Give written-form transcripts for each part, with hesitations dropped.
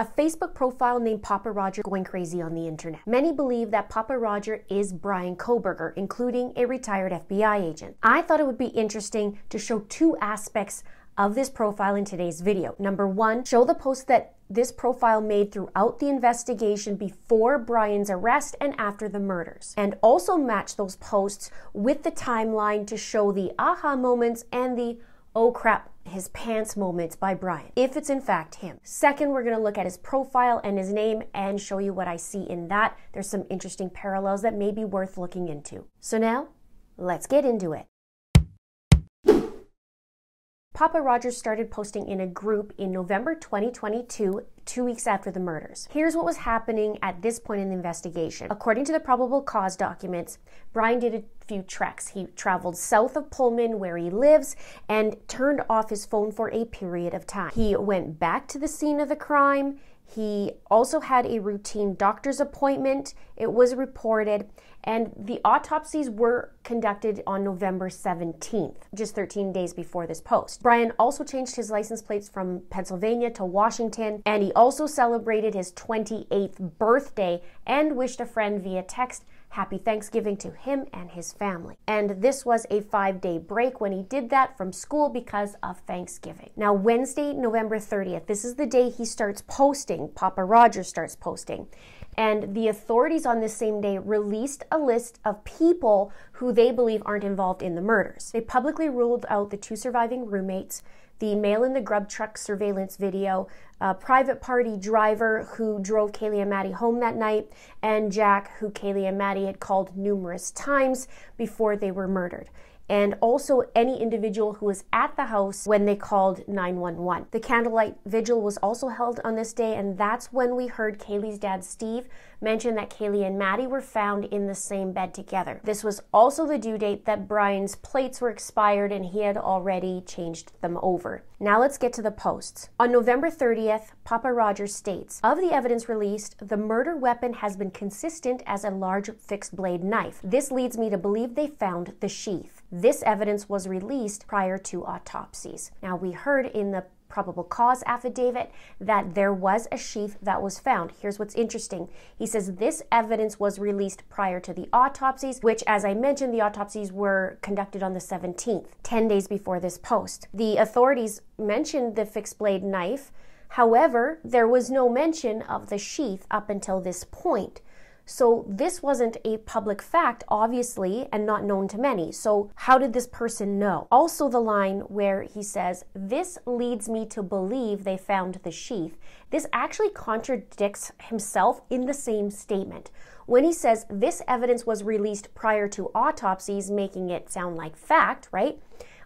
A Facebook profile named Pappa Rodger going crazy on the internet. Many believe that Pappa Rodger is Bryan Kohberger, including a retired FBI agent. I thought it would be interesting to show two aspects of this profile in today's video. Number one, show the post that this profile made throughout the investigation before Bryan's arrest and after the murders. And also match those posts with the timeline to show the aha moments and the oh crap, his pants moments by Bryan, if it's in fact him. Second, we're going to look at his profile and his name and show you what I see in that. There's some interesting parallels that may be worth looking into. So now, let's get into it. Pappa Rodger started posting in a group in November 2022, 2 weeks after the murders. Here's what was happening at this point in the investigation. According to the probable cause documents, Bryan did a few treks. He traveled south of Pullman, where he lives, and turned off his phone for a period of time. He went back to the scene of the crime. He also had a routine doctor's appointment, it was reported, and the autopsies were conducted on November 17th, just 13 days before this post. Bryan also changed his license plates from Pennsylvania to Washington, and he also celebrated his 28th birthday and wished a friend via text Happy Thanksgiving to him and his family. And this was a 5-day break when he did that from school because of Thanksgiving. Now, Wednesday, November 30th, this is the day he starts posting, Pappa Rodger starts posting. And the authorities on this same day released a list of people who they believe aren't involved in the murders. They publicly ruled out the 2 surviving roommates, the male in the grub truck surveillance video, a private party driver who drove Kaylee and Maddie home that night, and Jack, who Kaylee and Maddie had called numerous times before they were murdered. And also any individual who was at the house when they called 911. The candlelight vigil was also held on this day, and that's when we heard Kaylee's dad, Steve, mention that Kaylee and Maddie were found in the same bed together. This was also the due date that Bryan's plates were expired and he had already changed them over. Now let's get to the posts. On November 30th, Pappa Rodger states, of the evidence released, the murder weapon has been consistent as a large fixed blade knife. This leads me to believe they found the sheath. This evidence was released prior to autopsies. Now, we heard in the probable cause affidavit that there was a sheath that was found. Here's what's interesting. He says this evidence was released prior to the autopsies, which, as I mentioned, the autopsies were conducted on the 17th, 10 days before this post. The authorities mentioned the fixed blade knife. However, there was no mention of the sheath up until this point. So this wasn't a public fact, obviously, and not known to many. So how did this person know? Also the line where he says, this leads me to believe they found the sheath. This actually contradicts himself in the same statement. When he says this evidence was released prior to autopsies, making it sound like fact, right?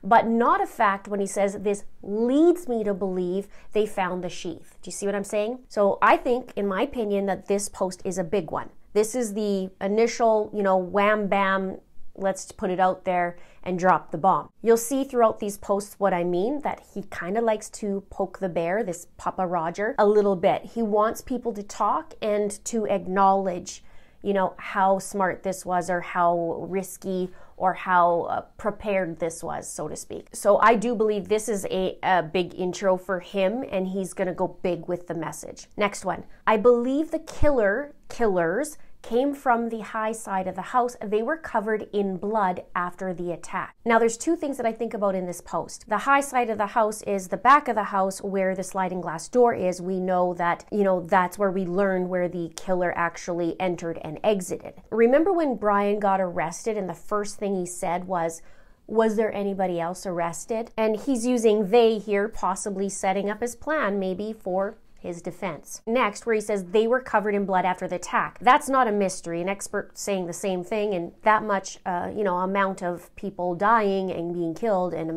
But not a fact when he says this leads me to believe they found the sheath. Do you see what I'm saying? So I think, in my opinion, that this post is a big one. This is the initial, wham bam, let's put it out there and drop the bomb. You'll see throughout these posts what I mean, that he kind of likes to poke the bear, this Pappa Rodger, a little bit. He wants people to talk and to acknowledge, how smart this was or how risky or how prepared this was, so to speak. So I do believe this is a big intro for him, and he's gonna go big with the message. Next one. I believe the killers came from the high side of the house. They were covered in blood after the attack. Now, there's 2 things that I think about in this post. The high side of the house is the back of the house where the sliding glass door is. We know that, that's where we learned where the killer actually entered and exited. Remember when Bryan got arrested and the first thing he said was there anybody else arrested? And he's using they here, possibly setting up his plan maybe for his defense. Next, where he says they were covered in blood after the attack. That's not a mystery. An expert saying the same thing, and that much, amount of people dying and being killed, and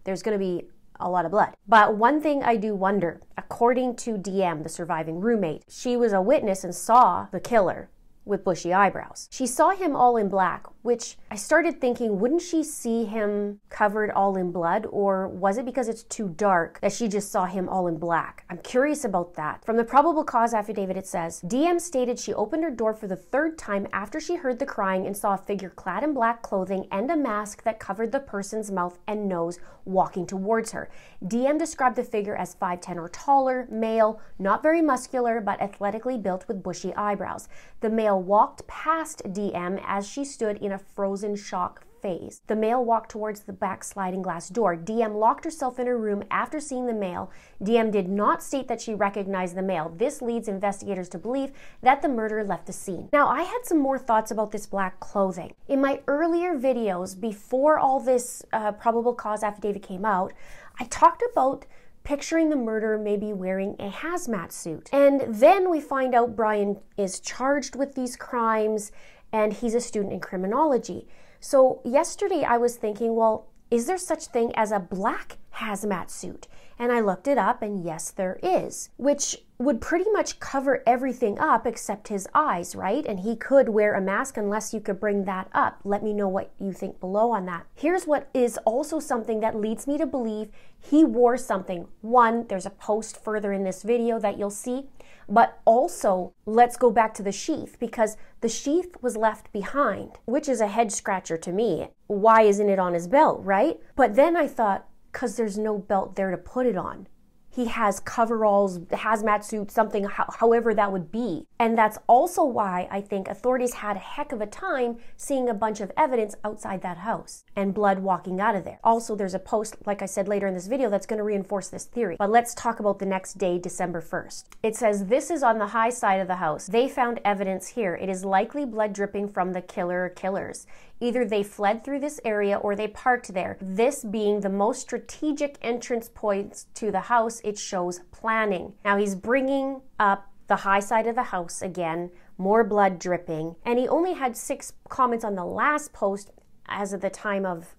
there's going to be a lot of blood. But one thing I do wonder, according to DM, the surviving roommate, she was a witness and saw the killer with bushy eyebrows. She saw him all in black, which I started thinking, wouldn't she see him covered all in blood, or was it because it's too dark that she just saw him all in black? I'm curious about that. From the probable cause affidavit, it says, DM stated she opened her door for the third time after she heard the crying and saw a figure clad in black clothing and a mask that covered the person's mouth and nose walking towards her. DM described the figure as 5'10" or taller, male, not very muscular, but athletically built with bushy eyebrows. The male walked past DM as she stood in a frozen shock phase. The male walked towards the back sliding glass door. DM locked herself in her room after seeing the male. DM did not state that she recognized the male. This leads investigators to believe that the murderer left the scene. Now, I had some more thoughts about this black clothing. In my earlier videos, before all this probable cause affidavit came out, I talked about picturing the murderer maybe wearing a hazmat suit. And then we find out Bryan is charged with these crimes and he's a student in criminology. So yesterday I was thinking, well, is there such thing as a black hazmat suit? And I looked it up, and yes, there is, which would pretty much cover everything up except his eyes, right? And he could wear a mask unless you could bring that up. Let me know what you think below on that. Here's what is also something that leads me to believe he wore something. One, there's a post further in this video that you'll see, but also let's go back to the sheath, because the sheath was left behind, which is a head scratcher to me. Why isn't it on his belt, right? But then I thought, because there's no belt there to put it on. He has coveralls, hazmat suit, something, however that would be. And that's also why I think authorities had a heck of a time seeing a bunch of evidence outside that house and blood walking out of there. Also, there's a post, like I said later in this video, that's going to reinforce this theory. But let's talk about the next day, December 1st. It says, this is on the high side of the house. They found evidence here. It is likely blood dripping from the killer or killers. Either they fled through this area or they parked there. This being the most strategic entrance points to the house, it shows planning. Now he's bringing up the high side of the house again, more blood dripping, and he only had 6 comments on the last post as of the time of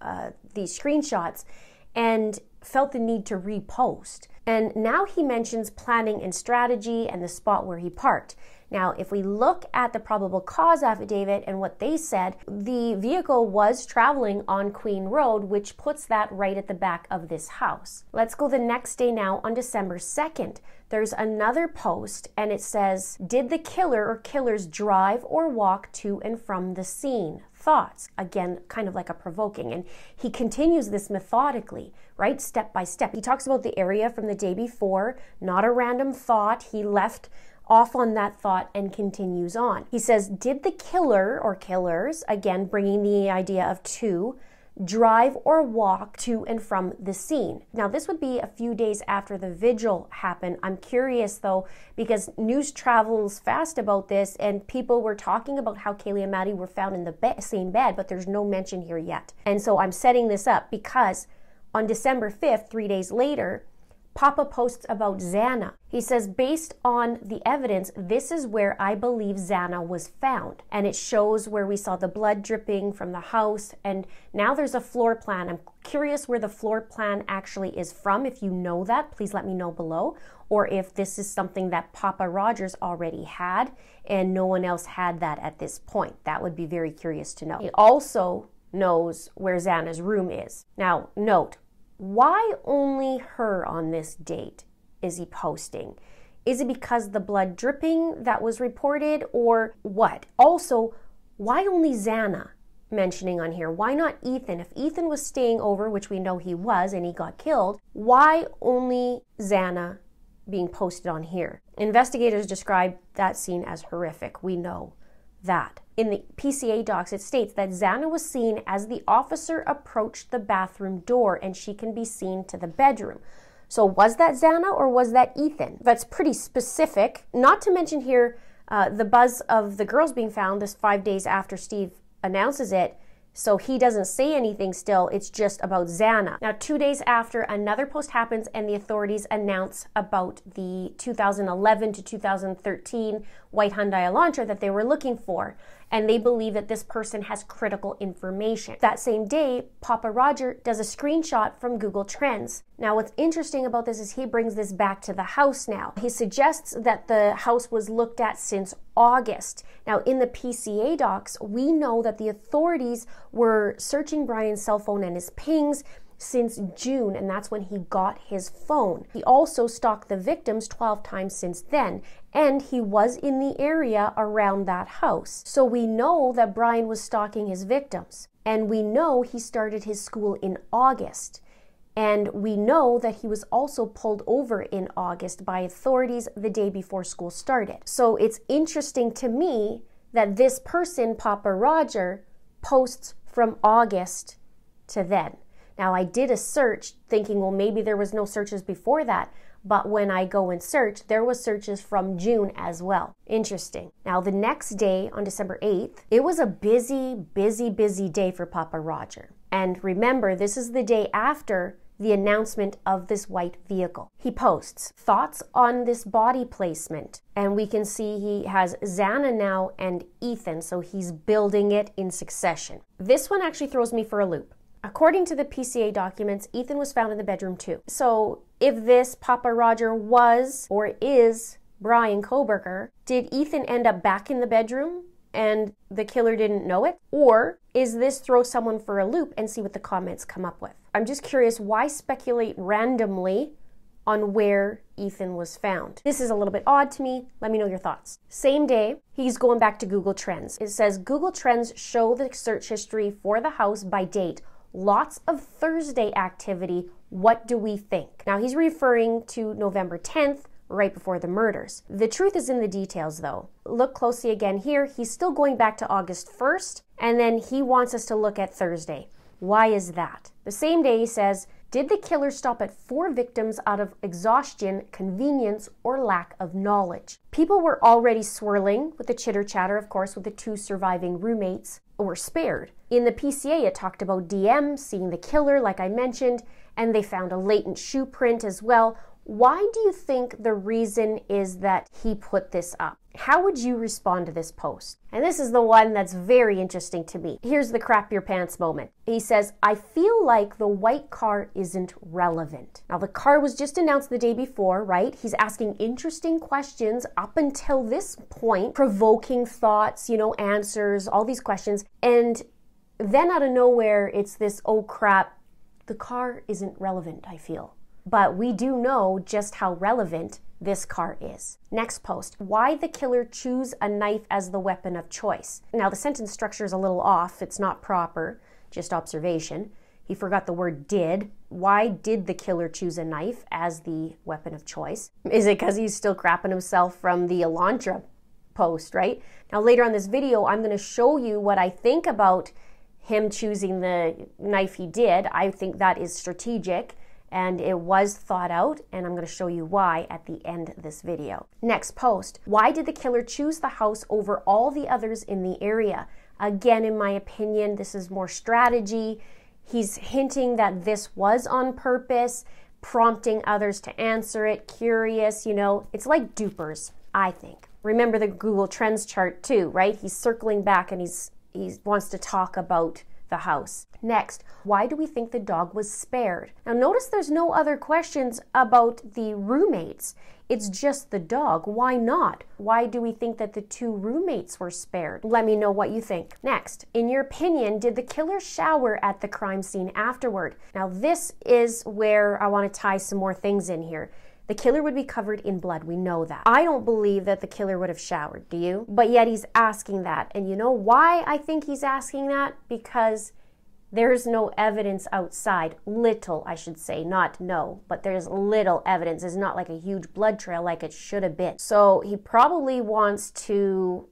these screenshots, and felt the need to repost. And now he mentions planning and strategy and the spot where he parked. Now, if we look at the probable cause affidavit and what they said, the vehicle was traveling on Queen Road, which puts that right at the back of this house. Let's go the next day now on December 2nd. There's another post and it says, did the killer or killers drive or walk to and from the scene? Thoughts. Again, kind of like a provoking. And he continues this methodically, right? Step by step. He talks about the area from the day before, not a random thought. He left off on that thought and continues on. He says, did the killer or killers, again bringing the idea of 2, drive or walk to and from the scene? Now this would be a few days after the vigil happened. I'm curious though, because news travels fast about this and people were talking about how Kaylee and Maddie were found in the same bed, but there's no mention here yet. And so I'm setting this up because on December 5th, 3 days later, Pappa posts about Xana. He says, based on the evidence, this is where I believe Xana was found. And it shows where we saw the blood dripping from the house. And now there's a floor plan. I'm curious where the floor plan actually is from. If you know that, please let me know below. Or if this is something that Pappa Rodger's already had and no one else had that at this point. That would be very curious to know. He also knows where Xana's room is. Now, note, why only her on this date is he posting? Is it because the blood dripping that was reported or what? Also, why only Xana mentioning on here? Why not Ethan? If Ethan was staying over, which we know he was and he got killed, why only Xana being posted on here? Investigators described that scene as horrific. We know that. In the PCA docs, it states that Xana was seen as the officer approached the bathroom door and she can be seen to the bedroom. So was that Xana or was that Ethan? That's pretty specific. Not to mention here the buzz of the girls being found this 5 days after Steve announces it. So he doesn't say anything still, it's just about Xana. Now 2 days after, another post happens and the authorities announce about the 2011 to 2013 white Hyundai Elantra that they were looking for. And they believe that this person has critical information. That same day, Pappa Rodger does a screenshot from Google Trends. Now what's interesting about this is he brings this back to the house now. He suggests that the house was looked at since August. Now, in the PCA docs, we know that the authorities were searching Bryan's cell phone and his pings since June, and that's when he got his phone. He also stalked the victims 12 times since then, and he was in the area around that house. So we know that Bryan was stalking his victims, and we know he started his school in August. And we know that he was also pulled over in August by authorities the day before school started. So it's interesting to me that this person, Pappa Rodger, posts from August to then. Now, I did a search thinking, well, maybe there was no searches before that. But when I go and search, there was searches from June as well. Interesting. Now, the next day, on December 8th, it was a busy day for Pappa Rodger. And remember, this is the day after the announcement of this white vehicle. He posts thoughts on this body placement, and we can see he has Xana now and Ethan, so he's building it in succession. This one actually throws me for a loop. According to the PCA documents, Ethan was found in the bedroom too. So if this Pappa Rodger was or is Bryan Kohberger, did Ethan end up back in the bedroom and the killer didn't know it? Or is this throw someone for a loop and see what the comments come up with? I'm just curious, why speculate randomly on where Ethan was found? This is a little bit odd to me. Let me know your thoughts. Same day, he's going back to Google Trends. It says Google Trends show the search history for the house by date. Lots of Thursday activity. What do we think? Now, he's referring to November 10th, right before the murders. The truth is in the details, though. Look closely again here. He's still going back to August 1st, and then he wants us to look at Thursday. Why is that? The same day, he says, did the killer stop at 4 victims out of exhaustion, convenience, or lack of knowledge? People were already swirling with the chitter-chatter, of course, with the 2 surviving roommates were spared. In the PCA, it talked about DM seeing the killer, like I mentioned, and they found a latent shoe print as well. Why do you think the reason is that he put this up? How would you respond to this post? And this is the one that's very interesting to me. Here's the crap your pants moment. He says, I feel like the white car isn't relevant. Now, the car was just announced the day before, right? He's asking interesting questions up until this point, provoking thoughts, answers, all these questions. And then out of nowhere, it's this, oh crap, the car isn't relevant, I feel. But we do know just how relevant this car is. Next post, why the killer choose a knife as the weapon of choice. Now, the sentence structure is a little off. It's not proper, just observation. He forgot the word did. Why did the killer choose a knife as the weapon of choice? Is it because he's still crapping himself from the Elantra post, right? Now, later on this video, I'm going to show you what I think about him choosing the knife he did. I think that is strategic. And it was thought out, and I'm going to show you why at the end of this video. Next post, why did the killer choose the house over all the others in the area? Again, in my opinion, this is more strategy. He's hinting that this was on purpose, prompting others to answer it, curious, It's like dupers, I think. Remember the Google Trends chart too, right? He's circling back and he wants to talk about the house. Next, why do we think the dog was spared? Now notice there's no other questions about the roommates. It's just the dog. Why not? Why do we think that the 2 roommates were spared? Let me know what you think. Next, in your opinion, did the killer shower at the crime scene afterward? Now this is where I want to tie some more things in here. The killer would be covered in blood. We know that. I don't believe that the killer would have showered, do you? But yet he's asking that. And you know why I think he's asking that? Because there's no evidence outside. Little, I should say, not no, but there's little evidence. It's not like a huge blood trail like it should have been. So he probably wants to,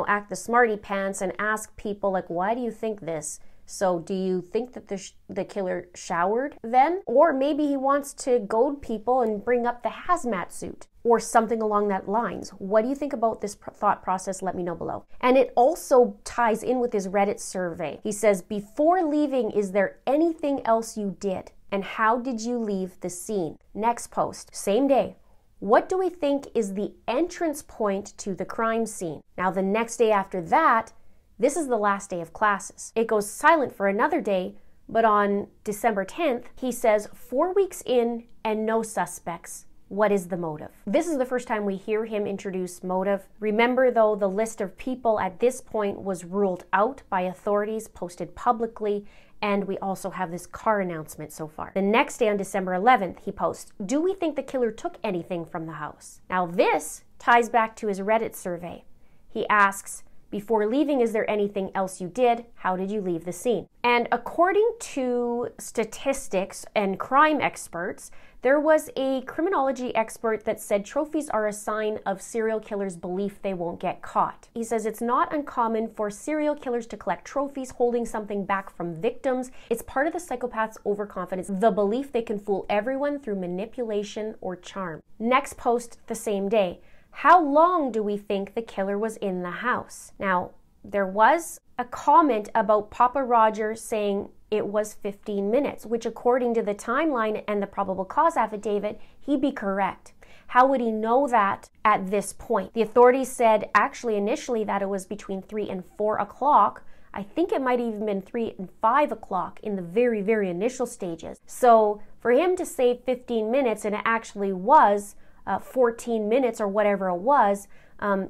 act the smarty pants and ask people like, why do you think this? So do you think that the killer showered then? Or maybe he wants to goad people and bring up the hazmat suit or something along that lines. What do you think about this thought process? Let me know below. And it also ties in with his Reddit survey. He says, before leaving, is there anything else you did? And how did you leave the scene? Next post, same day. What do we think is the entrance point to the crime scene? Now, the next day after that, this is the last day of classes. It goes silent for another day, but on December 10th, he says 4 weeks in and no suspects. What is the motive? This is the first time we hear him introduce motive. Remember, though, the list of people at this point was ruled out by authorities, posted publicly, and we also have this car announcement so far. The next day, on December 11th, he posts, "Do we think the killer took anything from the house?" Now this ties back to his Reddit survey. He asks, "Before leaving, is there anything else you did? How did you leave the scene?" And according to statistics and crime experts, there was a criminology expert that said trophies are a sign of serial killers' belief they won't get caught. He says it's not uncommon for serial killers to collect trophies, holding something back from victims. It's part of the psychopath's overconfidence, the belief they can fool everyone through manipulation or charm. Next post the same day. How long do we think the killer was in the house? Now, there was a comment about Pappa Rodger saying it was 15 minutes, which according to the timeline and the probable cause affidavit, he'd be correct. How would he know that at this point? The authorities said actually initially that it was between 3 and 4 o'clock. I think it might have even been 3 and 5 o'clock in the very, very initial stages. So for him to say 15 minutes and it actually was 14 minutes or whatever it was,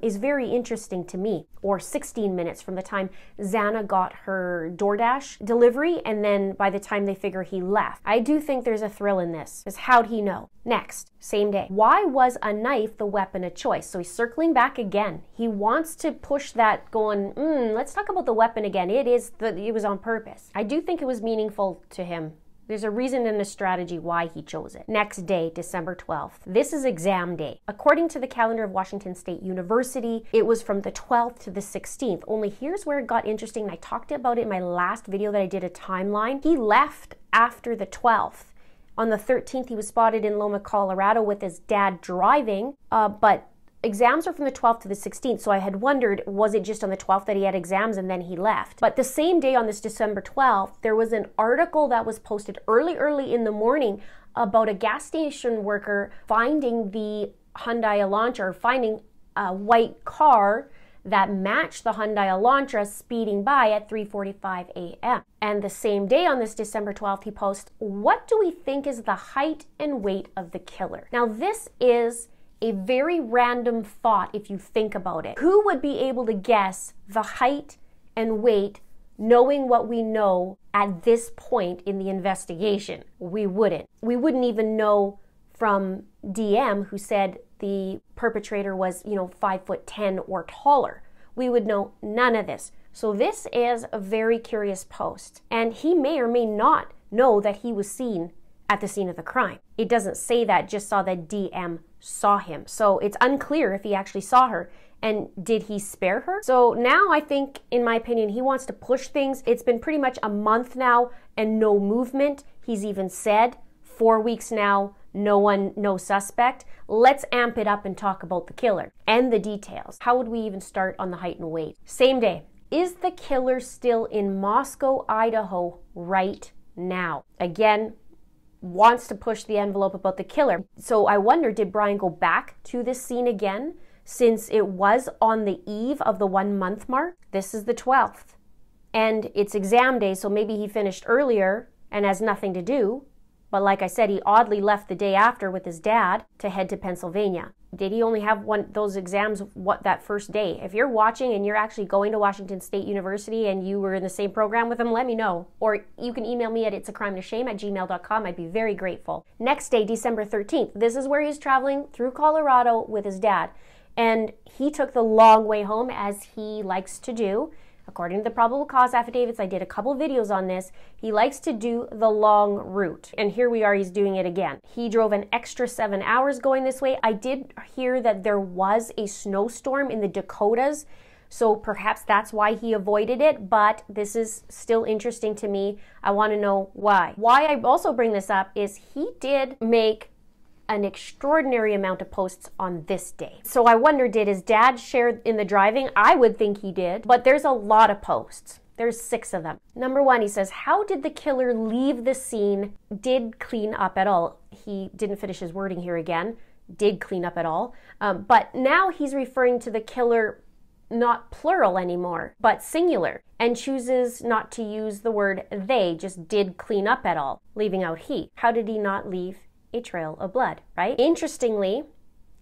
is very interesting to me. Or 16 minutes from the time Xana got her DoorDash delivery and then by the time they figure he left. I do think there's a thrill in this. Because how'd he know? Next, same day. Why was a knife the weapon of choice? So he's circling back again. He wants to push that going, let's talk about the weapon again. It was on purpose. I do think it was meaningful to him. There's a reason and a strategy why he chose it. Next day, December 12th. This is exam day. According to the calendar of Washington State University, it was from the 12th to the 16th. Only here's where it got interesting. I talked about it in my last video that I did a timeline. He left after the 12th. On the 13th, he was spotted in Loma, Colorado with his dad driving, but exams are from the 12th to the 16th, so I had wondered, was it just on the 12th that he had exams and then he left? But the same day on this December 12th, there was an article that was posted early in the morning about a gas station worker finding the Hyundai Elantra, or finding a white car that matched the Hyundai Elantra speeding by at 3:45 a.m. And the same day on this December 12th, he posts, "What do we think is the height and weight of the killer?" Now this is a very random thought if you think about it. Who would be able to guess the height and weight knowing what we know at this point in the investigation? We wouldn't. We wouldn't even know from DM, who said the perpetrator was, 5'10" or taller. We would know none of this. So this is a very curious post. And he may or may not know that he was seen at the scene of the crime. It doesn't say that, just saw that DM saw him. So it's unclear if he actually saw her. And did he spare her? So now I think, in my opinion, he wants to push things. It's been pretty much a month now and no movement. He's even said 4 weeks now, no suspect. Let's amp it up and talk about the killer and the details. How would we even start on the height and weight? Same day. Is the killer still in Moscow, Idaho right now? Again, wants to push the envelope about the killer. So I wonder, did Bryan go back to this scene again since it was on the eve of the 1 month mark? This is the 12th. And it's exam day, so maybe he finished earlier and has nothing to do. But like I said, he oddly left the day after with his dad to head to Pennsylvania. Did he only have those exams that first day? If you're watching and you're actually going to Washington State University and you were in the same program with him, let me know. Or you can email me at it'sacrimetosshame@gmail.com. I'd be very grateful. Next day, December 13th. This is where he's traveling through Colorado with his dad. And he took the long way home, as he likes to do. According to the probable cause affidavits, I did a couple videos on this. He likes to do the long route. And here we are, he's doing it again. He drove an extra 7 hours going this way. I did hear that there was a snowstorm in the Dakotas, so perhaps that's why he avoided it, but this is still interesting to me. I want to know why. Why I also bring this up is he did make an extraordinary amount of posts on this day. So I wonder, did his dad share in the driving? I would think he did, but there's a lot of posts. There's 6 of them. Number 1, he says, how did the killer leave the scene? Did clean up at all? He didn't finish his wording here again. Did clean up at all. But now he's referring to the killer not plural anymore, but singular, and chooses not to use the word they, just did clean up at all, leaving out he. How did he not leave a trail of blood, right? Interestingly,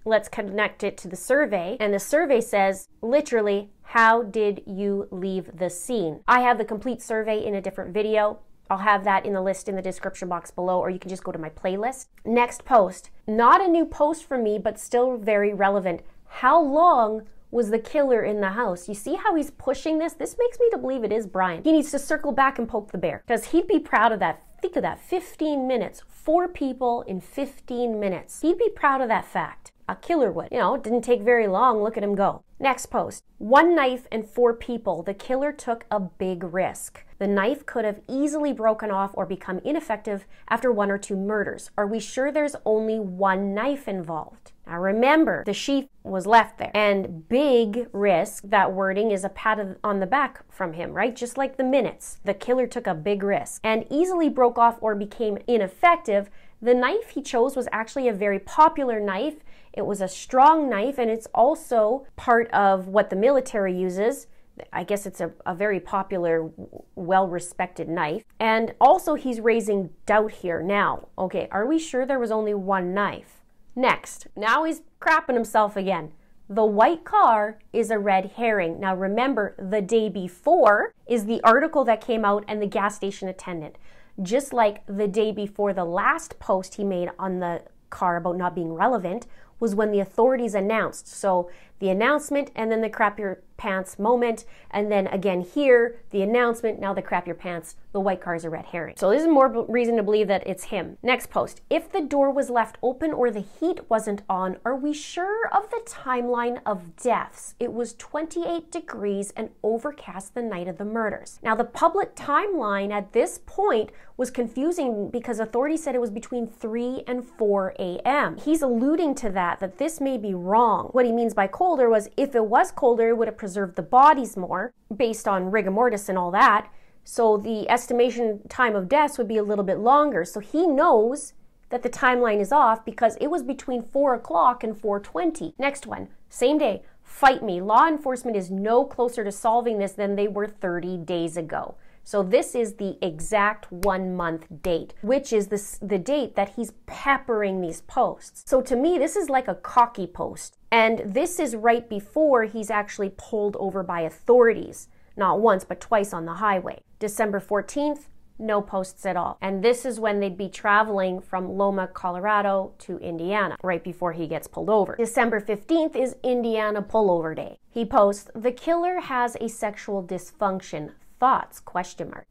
let's connect it to the survey. And the survey says, literally, how did you leave the scene? I have the complete survey in a different video. I'll have that in the list in the description box below, or you can just go to my playlist. Next post, not a new post for me, but still very relevant. How long was the killer in the house? You see how he's pushing this? This makes me to believe it is Bryan. He needs to circle back and poke the bear, because he'd be proud of that. Think of that, 15 minutes, 4 people in 15 minutes. He'd be proud of that fact. A killer would. You know, it didn't take very long. Look at him go. Next post. 1 knife and 4 people. The killer took a big risk. The knife could have easily broken off or become ineffective after 1 or 2 murders. Are we sure there's only 1 knife involved? Now remember, the sheath was left there. And big risk, that wording is a pat on the back from him, right? Just like the minutes. The killer took a big risk and easily broke off or became ineffective. The knife he chose was actually a very popular knife. It was a strong knife, and it's also part of what the military uses. I guess it's a very popular, well-respected knife. And also he's raising doubt here. Now, okay, are we sure there was only 1 knife? Next, now he's crapping himself again. The white car is a red herring. Now remember, the day before is the article that came out and the gas station attendant. Just like the day before, the last post he made on the car about not being relevant was when the authorities announced. So the announcement and then the crap your pants moment, and then again here, the announcement, now the crap your pants, the white car is a red herring. So this is more reason to believe that it's him. Next post, if the door was left open or the heat wasn't on, are we sure of the timeline of deaths? It was 28 degrees and overcast the night of the murders. Now the public timeline at this point was confusing because authorities said it was between 3 and 4 a.m. He's alluding to that this may be wrong. What he means by colder was if it was colder, it would have preserved the bodies more based on rigor mortis and all that. So the estimation time of deaths would be a little bit longer. So he knows that the timeline is off because it was between 4 o'clock and 4:20. Next one, same day, fight me. Law enforcement is no closer to solving this than they were 30 days ago. So this is the exact 1 month date, which is the date that he's peppering these posts. So to me, this is like a cocky post. And this is right before he's actually pulled over by authorities. Not once, but twice on the highway. December 14th, no posts at all. And this is when they'd be traveling from Loma, Colorado to Indiana, right before he gets pulled over. December 15th is Indiana pullover day. He posts, the killer has a sexual dysfunction. Thoughts? ?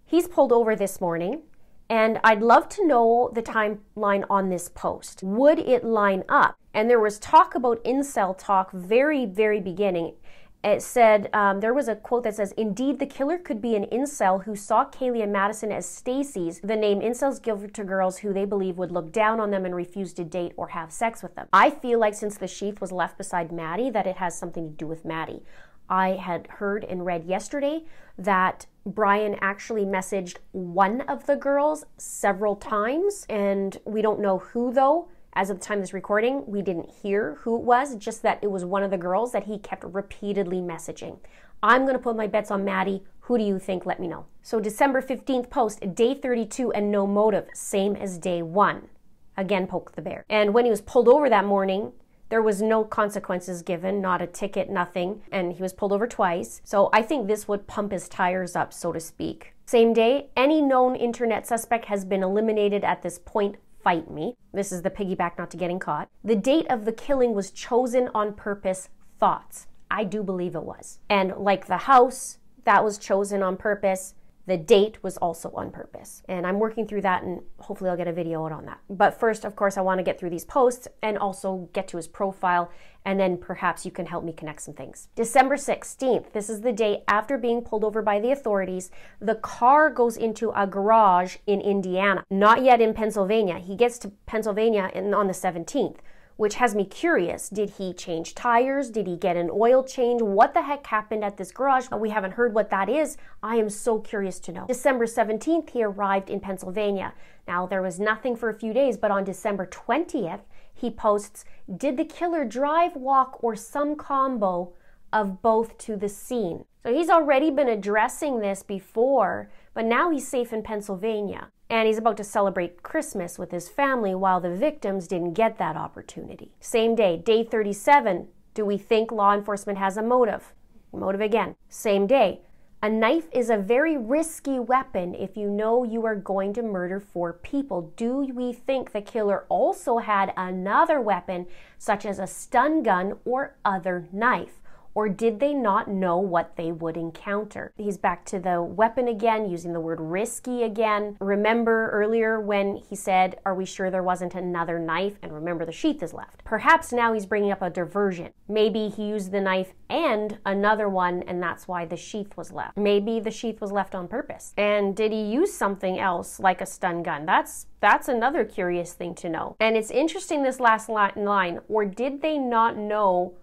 He's pulled over this morning, and I'd love to know the timeline on this post. Would it line up? And there was talk about incel talk very, very beginning. It said, there was a quote that says, indeed, the killer could be an incel who saw Kaylee and Madison as Stacy's. The name incels give to girls who they believe would look down on them and refuse to date or have sex with them. I feel like since the sheath was left beside Maddie, that it has something to do with Maddie. I had heard and read yesterday that Bryan actually messaged one of the girls several times, and we don't know who though. As of the time of this recording, we didn't hear who it was, just that it was one of the girls that he kept repeatedly messaging. I'm going to put my bets on Maddie. Who do you think? Let me know. So December 15th post, day 32 and no motive, same as day 1. Again, poke the bear. And when he was pulled over that morning, there was no consequences given, not a ticket, nothing, and he was pulled over twice. So I think this would pump his tires up, so to speak. Same day, any known internet suspect has been eliminated at this point. Fight me. This is the piggyback not to getting caught. The date of the killing was chosen on purpose. Thoughts? I do believe it was. And like the house, that was chosen on purpose. The date was also on purpose. And I'm working through that, and hopefully I'll get a video out on that. But first, of course, I want to get through these posts and also get to his profile, and then perhaps you can help me connect some things. December 16th, this is the day after being pulled over by the authorities. The car goes into a garage in Indiana, not yet in Pennsylvania. He gets to Pennsylvania on the 17th. Which has me curious. Did he change tires? Did he get an oil change? What the heck happened at this garage? We haven't heard what that is. I am so curious to know. December 17th, he arrived in Pennsylvania. Now, there was nothing for a few days, but on December 20th, he posts, did the killer drive, walk, or some combo of both to the scene? So he's already been addressing this before, but now he's safe in Pennsylvania. and he's about to celebrate Christmas with his family while the victims didn't get that opportunity. Same day, day 37, do we think law enforcement has a motive? Motive again. Same day. A knife is a very risky weapon if you know you are going to murder 4 people. Do we think the killer also had another weapon, such as a stun gun or other knife? Or did they not know what they would encounter? He's back to the weapon again, using the word risky again. Remember earlier when he said, are we sure there wasn't another knife? And remember, the sheath is left. Perhaps now he's bringing up a diversion. Maybe he used the knife and another one, and that's why the sheath was left. Maybe the sheath was left on purpose. And did he use something else like a stun gun? That's another curious thing to know. And it's interesting, this last line, or did they not know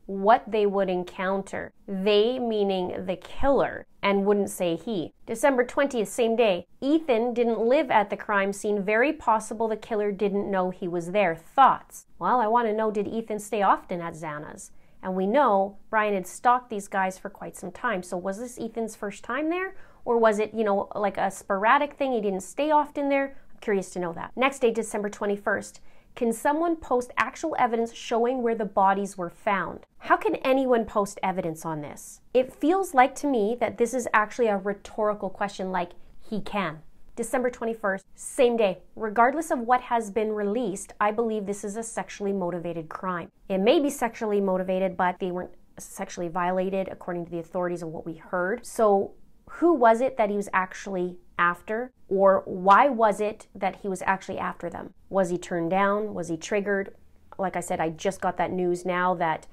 what they would encounter? They meaning the killer, and wouldn't say he. December 20th, same day. Ethan didn't live at the crime scene. Very possible the killer didn't know he was there. Thoughts? Well, I want to know, did Ethan stay often at Xana's? And we know Bryan had stalked these guys for quite some time. So was this Ethan's first time there? Or was it, like a sporadic thing? He didn't stay often there? I'm curious to know that. Next day, December 21st. Can someone post actual evidence showing where the bodies were found? How can anyone post evidence on this? It feels like to me that this is actually a rhetorical question, like he can. December 21st, same day. Regardless of what has been released, I believe this is a sexually motivated crime. It may be sexually motivated, but they weren't sexually violated according to the authorities of what we heard. So who was it that he was actually after? Or why was it that he was actually after them? Was he turned down? Was he triggered? Like I said, I just got that news now that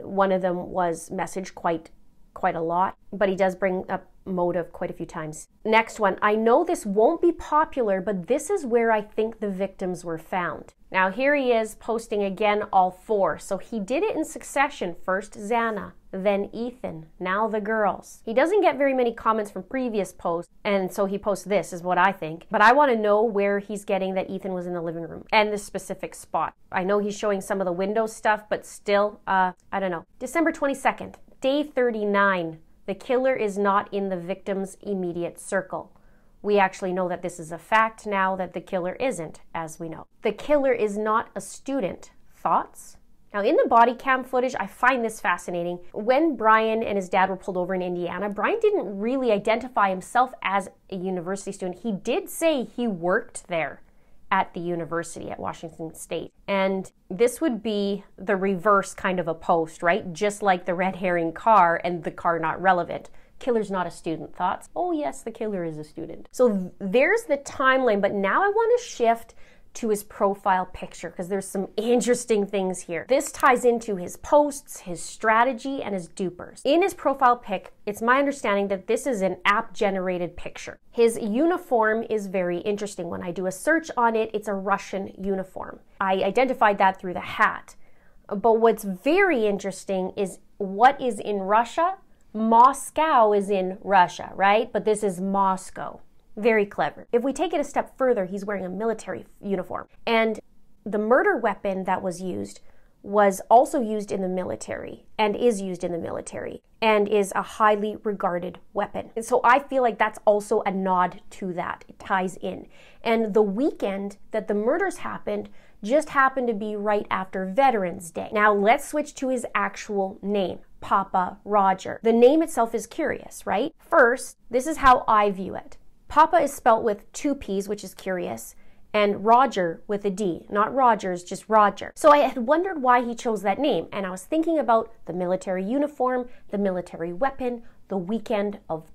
one of them was messaged quite a lot, but he does bring up motive quite a few times. Next one, I know this won't be popular, but this is where I think the victims were found. Now here he is posting again all 4. So he did it in succession. First Xana, then Ethan, now the girls. He doesn't get very many comments from previous posts, and so he posts this, is what I think. But I want to know where he's getting that Ethan was in the living room and the specific spot. I know he's showing some of the window stuff, but still, I don't know. December 22nd, day 39. The killer is not in the victim's immediate circle. We actually know that this is a fact now, that the killer isn't, as we know. The killer is not a student. Thoughts? Now, in the body cam footage, I find this fascinating. When Bryan and his dad were pulled over in Indiana, Bryan didn't really identify himself as a university student. He did say he worked there at the university at Washington State. And this would be the reverse kind of a post, right? Just like the red herring car and the car not relevant. Killer's not a student. Thoughts? Oh yes, the killer is a student. So there's the timeline, but now I want to shift to his profile picture because there's some interesting things here. This ties into his posts, his strategy, and his dupers. In his profile pic, it's my understanding that this is an app-generated picture. His uniform is very interesting. When I do a search on it, it's a Russian uniform. I identified that through the hat. But what's very interesting is what is in Russia. Moscow is in Russia, right? But this is Moscow. Very clever. If we take it a step further, he's wearing a military uniform. And the murder weapon that was used was also used in the military and is used in the military and is a highly regarded weapon. And so I feel like that's also a nod to that. It ties in. And the weekend that the murders happened just happened to be right after Veterans Day. Now let's switch to his actual name, Pappa Rodger. The name itself is curious, right? First, this is how I view it. Pappa is spelt with 2 P's, which is curious, and Rodger with a D. Not Rogers, just Rodger. So I had wondered why he chose that name, and I was thinking about the military uniform, the military weapon, the weekend of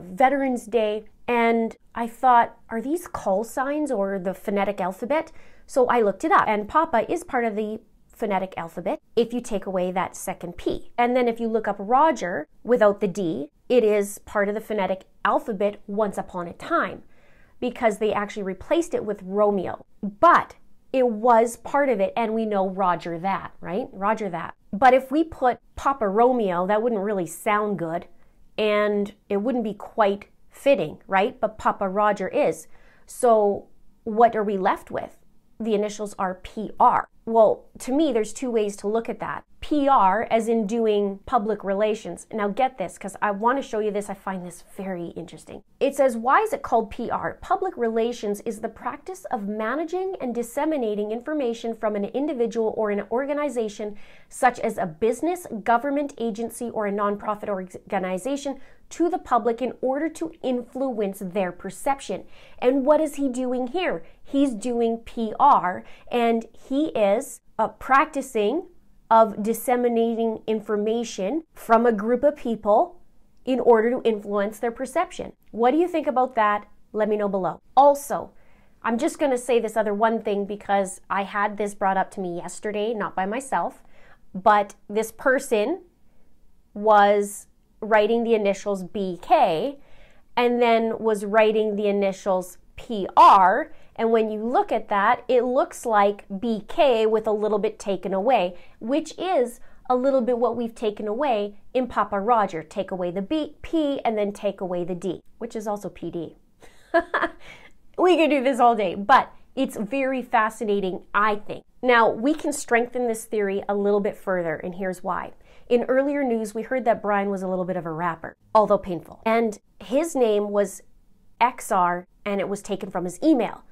Veterans Day, and I thought, are these call signs or the phonetic alphabet? So I looked it up, and Pappa is part of the phonetic alphabet if you take away that second P. And then if you look up Rodger without the D, it is part of the phonetic alphabet once upon a time because they actually replaced it with Romeo. But it was part of it, and we know Roger that, right? Roger that. But if we put Pappa Romeo, that wouldn't really sound good, and it wouldn't be quite fitting, right? But Pappa Rodger is. So what are we left with? The initials are PR. Well, to me, there's 2 ways to look at that. PR, as in doing public relations. Now get this, because I want to show you this. I find this very interesting. It says, why is it called PR? Public relations is the practice of managing and disseminating information from an individual or an organization, such as a business, government agency, or a nonprofit organization, to the public in order to influence their perception. And what is he doing here? He's doing PR, and he is practicing of disseminating information from a group of people in order to influence their perception. What do you think about that? Let me know below. Also, I'm just going to say this other one thing because I had this brought up to me yesterday, not by myself, but this person was writing the initials BK and then was writing the initials PR, and when you look at that, it looks like BK with a little bit taken away, which is a little bit what we've taken away in Pappa Rodger. Take away the P and then take away the D, which is also PD. We could do this all day, but it's very fascinating, I think. Now, we can strengthen this theory a little bit further, and here's why. In earlier news, we heard that Bryan was a little bit of a rapper, although painful, and his name was XR, and it was taken from his email.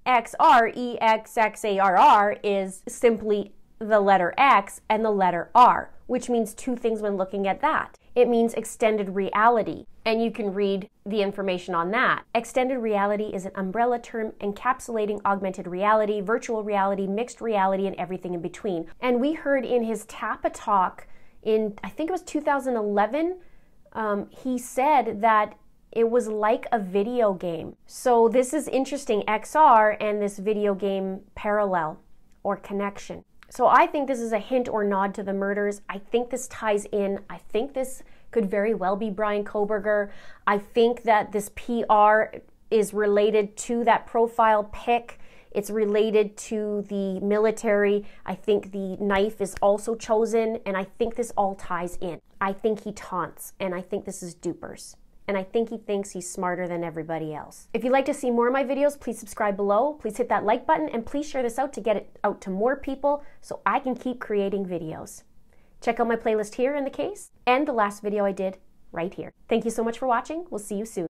XR, EXXARR, is simply the letter X and the letter R, which means two things when looking at that. It means extended reality, and you can read the information on that. Extended reality is an umbrella term encapsulating augmented reality, virtual reality, mixed reality, and everything in between. And we heard in his Tappa talk in, I think it was 2011, he said that it was like a video game. So this is interesting, XR and this video game parallel or connection. So I think this is a hint or nod to the murders. I think this ties in. I think this could very well be Bryan Kohberger. I think that this PR is related to that profile pic. It's related to the military. I think the knife is also chosen, and I think this all ties in. I think he taunts, and I think this is dupers. And I think he thinks he's smarter than everybody else. If you'd like to see more of my videos, please subscribe below. Please hit that like button, and please share this out to get it out to more people so I can keep creating videos. Check out my playlist here in the case, and the last video I did right here. Thank you so much for watching. We'll see you soon.